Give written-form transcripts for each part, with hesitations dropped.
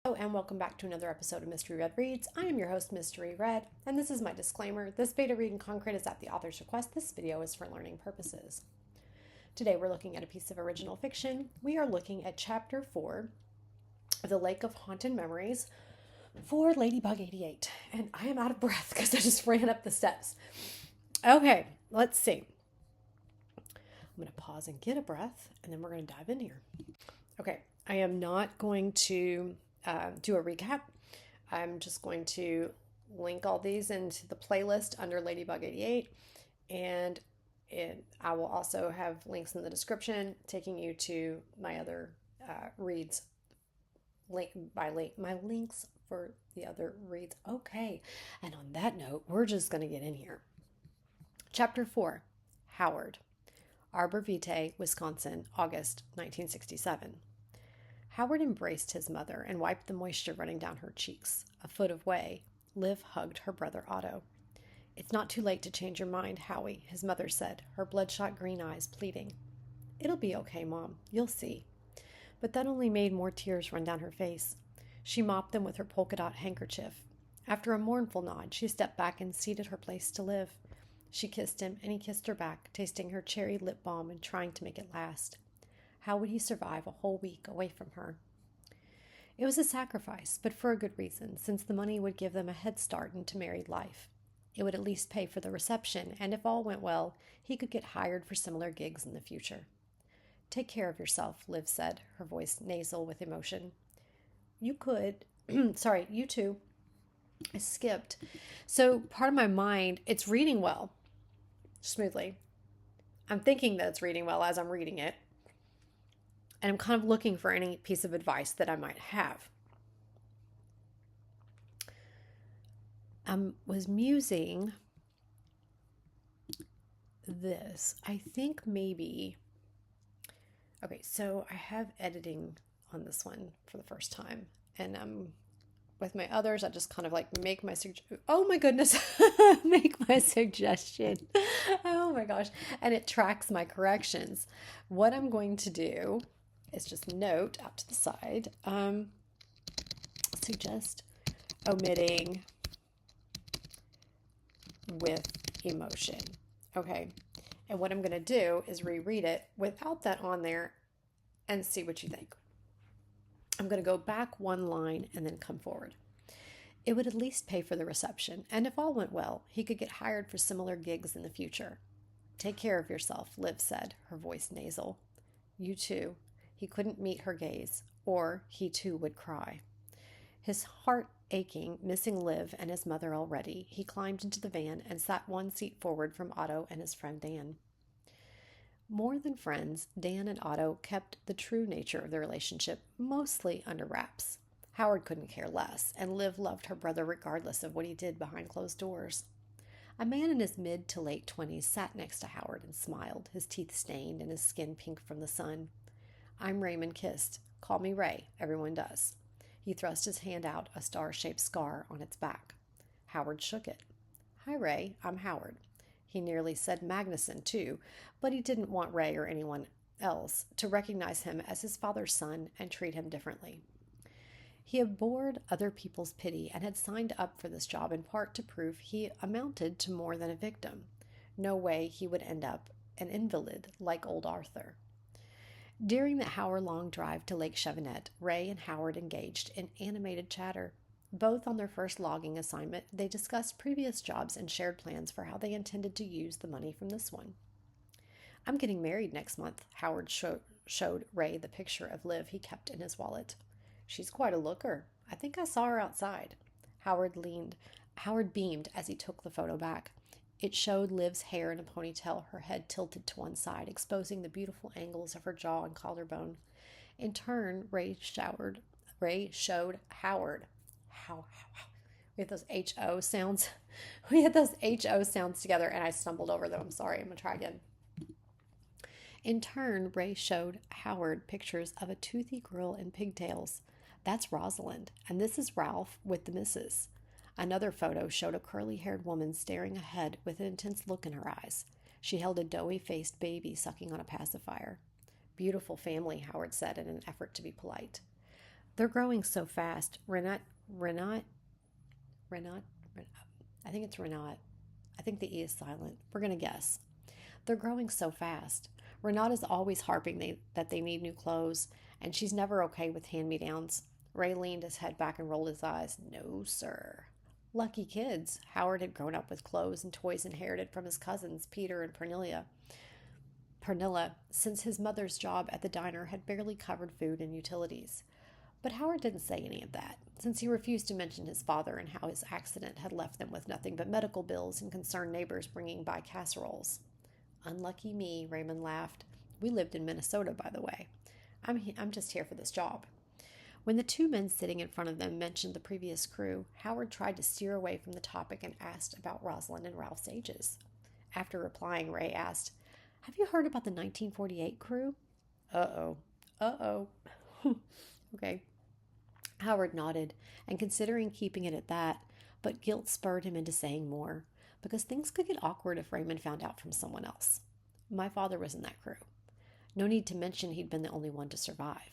Hello and welcome back to another episode of Mystery Red Reads. I am your host, Mystery Red, and this is my disclaimer. This beta read in concrete is at the author's request. This video is for learning purposes. Today we're looking at a piece of original fiction. We are looking at Chapter 4 of The Lake of Haunted Memories for Ladybug88. And I am out of breath because I just ran up the steps. Okay, let's see. I'm going to pause and get a breath, and then we're going to dive in here. Okay, I am not going to do a recap. I'm just going to link all these into the playlist under Ladybug88, and I will also have links in the description taking you to my other reads. My links for the other reads. Okay, and on that note, we're just going to get in here. Chapter 4, Howard, Arbor Vitae, Wisconsin, August 1967. Howard embraced his mother and wiped the moisture running down her cheeks. A foot away, Liv hugged her brother Otto. "It's not too late to change your mind, Howie," his mother said, her bloodshot green eyes pleading. "It'll be okay, Mom. You'll see." But that only made more tears run down her face. She mopped them with her polka-dot handkerchief. After a mournful nod, she stepped back and ceded her place to Liv. She kissed him, and he kissed her back, tasting her cherry lip balm and trying to make it last. How would he survive a whole week away from her? It was a sacrifice, but for a good reason, since the money would give them a head start into married life. It would at least pay for the reception, and if all went well, he could get hired for similar gigs in the future. "Take care of yourself," Liv said, her voice nasal with emotion. You too. I skipped. So part of my mind, it's reading well, smoothly. I'm thinking that it's reading well as I'm reading it. And I'm kind of looking for any piece of advice that I might have. I was musing this. I think maybe... Okay, so I have editing on this one for the first time. And with my others, I just kind of like make my oh my goodness, make my suggestion. Oh my gosh. And it tracks my corrections. What I'm going to do is just note out to the side, suggest omitting with emotion. Okay. And what I'm going to do is reread it without that on there and see what you think. I'm going to go back one line and then come forward. It would at least pay for the reception, and if all went well, he could get hired for similar gigs in the future. "Take care of yourself," Liv said, her voice nasal. You too. He couldn't meet her gaze, or he too would cry. His heart aching, missing Liv and his mother already, he climbed into the van and sat one seat forward from Otto and his friend Dan. More than friends, Dan and Otto kept the true nature of their relationship mostly under wraps. Howard couldn't care less, and Liv loved her brother regardless of what he did behind closed doors. A man in his mid to late 20s sat next to Howard and smiled, his teeth stained and his skin pink from the sun. "I'm Raymond Kist. Call me Ray. Everyone does." He thrust his hand out, a star-shaped scar on its back. Howard shook it. "Hi, Ray. I'm Howard." He nearly said Magnuson, too, but he didn't want Ray or anyone else to recognize him as his father's son and treat him differently. He abhorred other people's pity and had signed up for this job in part to prove he amounted to more than a victim. No way he would end up an invalid like old Arthur. During the hour-long drive to Lake Chevanet, Ray and Howard engaged in animated chatter. Both on their first logging assignment, they discussed previous jobs and shared plans for how they intended to use the money from this one. "I'm getting married next month," Howard showed Ray the picture of Liv he kept in his wallet. "She's quite a looker. I think I saw her outside." Howard beamed as he took the photo back. It showed Liv's hair in a ponytail, her head tilted to one side, exposing the beautiful angles of her jaw and collarbone. In turn, Ray showed Howard. We had those H-O sounds. We had those H-O sounds together, and I stumbled over them. I'm sorry. I'm going to try again. In turn, Ray showed Howard pictures of a toothy girl in pigtails. "That's Rosalind, and this is Ralph with the missus." Another photo showed a curly-haired woman staring ahead with an intense look in her eyes. She held a doughy-faced baby sucking on a pacifier. "Beautiful family," Howard said in an effort to be polite. They're growing so fast. Renat, Renat, I think it's Renat. I think the E is silent. We're going to guess. They're growing so fast. Renat is always harping that they need new clothes, and she's never okay with hand-me-downs. Ray leaned his head back and rolled his eyes. No, sir. Lucky kids. Howard had grown up with clothes and toys inherited from his cousins, Peter and Pernilla, since his mother's job at the diner had barely covered food and utilities. But Howard didn't say any of that, since he refused to mention his father and how his accident had left them with nothing but medical bills and concerned neighbors bringing by casseroles. Unlucky me, Raymond laughed. We lived in Minnesota, by the way. I'm just here for this job. When the two men sitting in front of them mentioned the previous crew, Howard tried to steer away from the topic and asked about Rosalind and Ralph's ages. After replying, Ray asked, "Have you heard about the 1948 crew?" Uh-oh. Uh-oh. Okay. Howard nodded, and considering keeping it at that, but guilt spurred him into saying more, because things could get awkward if Raymond found out from someone else. My father was in that crew. No need to mention he'd been the only one to survive.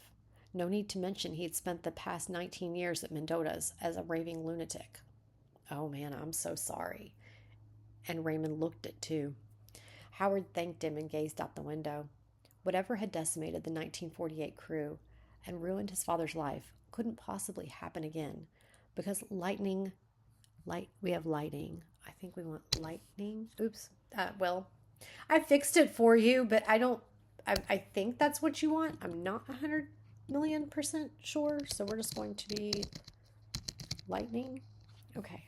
No need to mention he'd spent the past 19 years at Mendota's as a raving lunatic. Oh man, I'm so sorry. And Raymond looked it too. Howard thanked him and gazed out the window. Whatever had decimated the 1948 crew and ruined his father's life couldn't possibly happen again, because we have lighting. I think we want lightning. Oops. Well, I fixed it for you, but I think that's what you want. I'm not 100,000,000% sure, so we're just going to be lightning. Okay.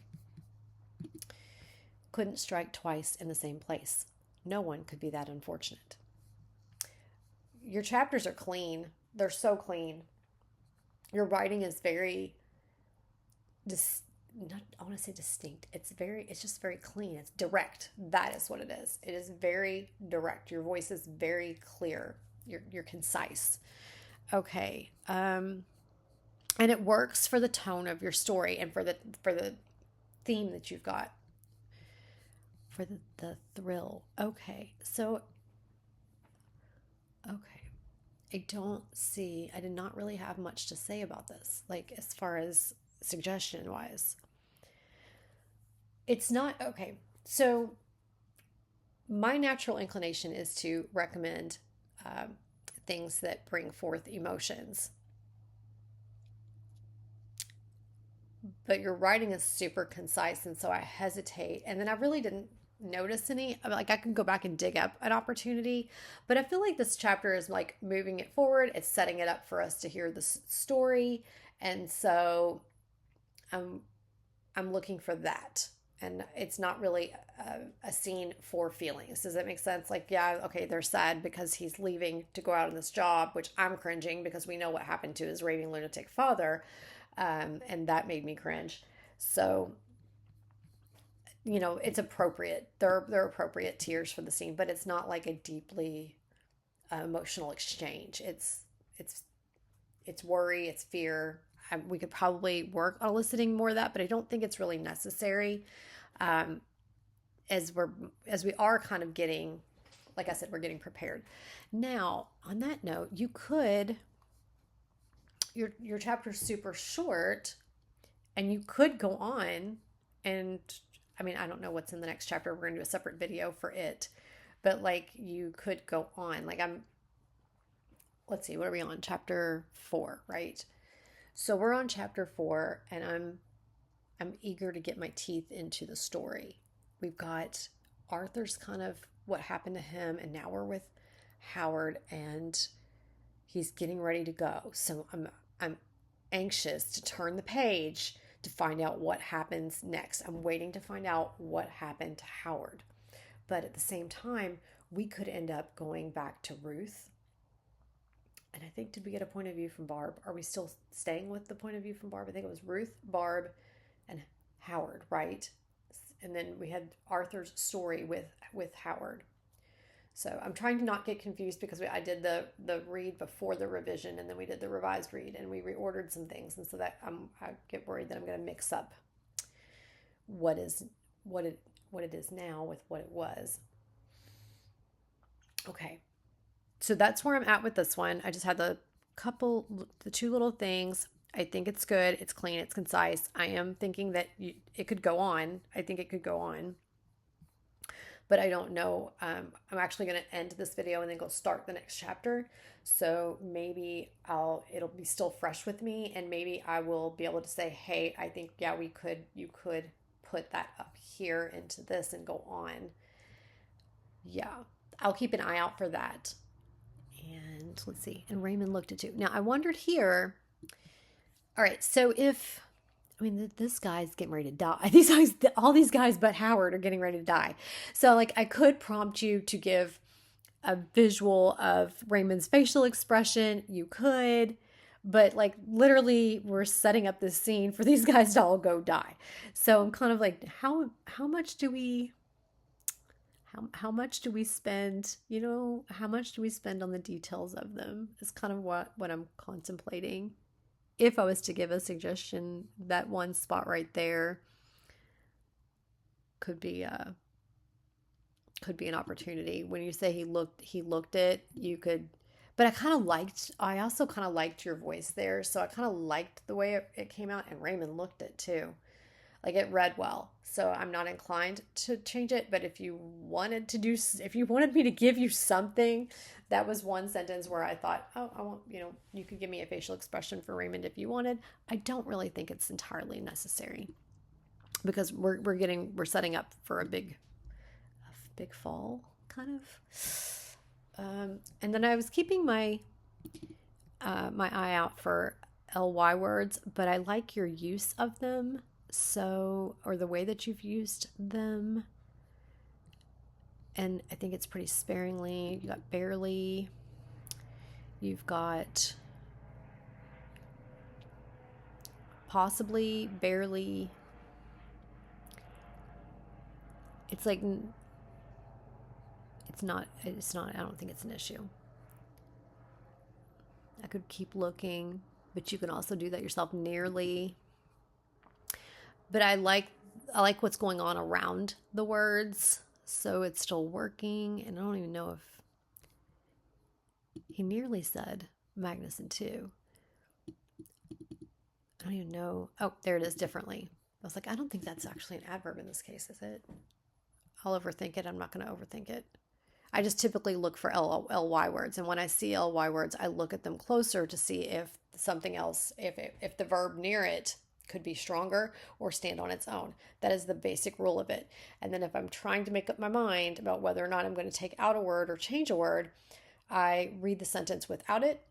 Couldn't strike twice in the same place. No one could be that unfortunate. Your chapters are clean. They're so clean. Your writing is very, I want to say distinct. It's just very clean. It's direct. That is what it is. It is very direct. Your voice is very clear. You're concise. Okay. And it works for the tone of your story and for the theme that you've got. For the thrill. Okay. So, okay. I did not really have much to say about this, like as far as suggestion wise. It's not, okay. So my natural inclination is to recommend things that bring forth emotions. But your writing is super concise, and so I hesitate. And then I really didn't notice any. Like, I can go back and dig up an opportunity, but I feel like this chapter is like moving it forward. It's setting it up for us to hear the story, and so I'm looking for that. And it's not really a scene for feelings. Does that make sense? Like, yeah, okay, they're sad because he's leaving to go out on this job, which I'm cringing because we know what happened to his raving lunatic father, and that made me cringe. So, it's appropriate. They're appropriate tears for the scene, but it's not like a deeply emotional exchange. It's worry, it's fear. We could probably work on eliciting more of that, but I don't think it's really necessary. As we are kind of getting, like I said, we're getting prepared. Now, on that note, you could, your chapter's super short, and you could go on and, I mean, I don't know what's in the next chapter. We're going to do a separate video for it, but like you could go on. Like let's see, what are we on? Chapter 4, right? So we're on chapter 4, and I'm eager to get my teeth into the story. We've got Arthur's kind of what happened to him, and now we're with Howard, and he's getting ready to go. So I'm anxious to turn the page to find out what happens next. I'm waiting to find out what happened to Howard. But at the same time, we could end up going back to Ruth. And I think, did we get a point of view from Barb? Are we still staying with the point of view from Barb? I think it was Ruth, Barb, and Howard, right? And then we had Arthur's story with Howard. So I'm trying to not get confused because I did the read before the revision, and then we did the revised read, and we reordered some things, and so that I get worried that I'm going to mix up what it is now with what it was. Okay, so that's where I'm at with this one. I just had the two little things. I think it's good. It's clean. It's concise. I am thinking that it could go on. I think it could go on. But I don't know. I'm actually going to end this video and then go start the next chapter. So maybe it'll be still fresh with me, and maybe I will be able to say, hey, I think, yeah, you could put that up here into this and go on. Yeah, I'll keep an eye out for that. And let's see. And Raymond looked at too. Now I wondered here. All right. So this guy's getting ready to die. All these guys but Howard are getting ready to die. So like I could prompt you to give a visual of Raymond's facial expression. You could, but like literally we're setting up this scene for these guys to all go die. So I'm kind of like, how much do we spend, how much do we spend on the details of them is kind of what I'm contemplating. If I was to give a suggestion, that one spot right there could be an opportunity. When you say he looked it, you could, but I also kind of liked your voice there. So I kind of liked the way it came out, and Raymond looked it too. Like it read well. So I'm not inclined to change it, but if you wanted me to give you something, that was one sentence where I thought, oh, I want, you could give me a facial expression for Raymond if you wanted. I don't really think it's entirely necessary because we're setting up for a big fall kind of. And then I was keeping my eye out for ly words, but I like your use of them. So, or the way that you've used them. And I think it's pretty sparingly. You got barely. You've got possibly, barely. It's like, it's not, I don't think it's an issue. I could keep looking, but you can also do that yourself, nearly. But I like what's going on around the words, so it's still working. And I don't even know if he nearly said Magnuson too. I don't even know. Oh, there it is, differently. I was like, I don't think that's actually an adverb in this case, is it? I'll overthink it. I'm not going to overthink it. I just typically look for ly words, and when I see ly words, I look at them closer to see if something else, if the verb near it could be stronger or stand on its own. That is the basic rule of it. And then if I'm trying to make up my mind about whether or not I'm going to take out a word or change a word, I read the sentence without it.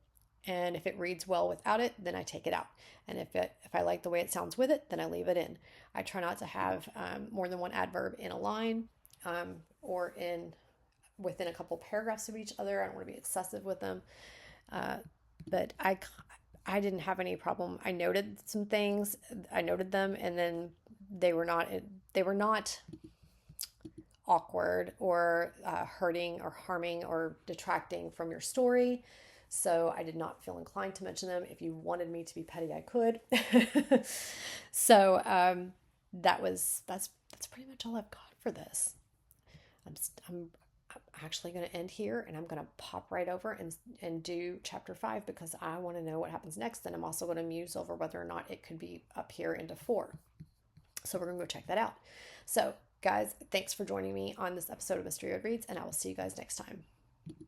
And if it reads well without it, then I take it out. And if I like the way it sounds with it, then I leave it in. I try not to have more than one adverb in a line or within a couple paragraphs of each other. I don't want to be excessive with them. But I didn't have any problem. I noted some things. I noted them, and then they were not awkward or hurting or harming or detracting from your story. So I did not feel inclined to mention them. If you wanted me to be petty, I could. So that's pretty much all I've got for this. I'm actually going to end here, and I'm going to pop right over and do chapter 5 because I want to know what happens next. And I'm also going to muse over whether or not it could be up here into 4. So we're going to go check that out. So guys, thanks for joining me on this episode of Mystery Reads, and I will see you guys next time.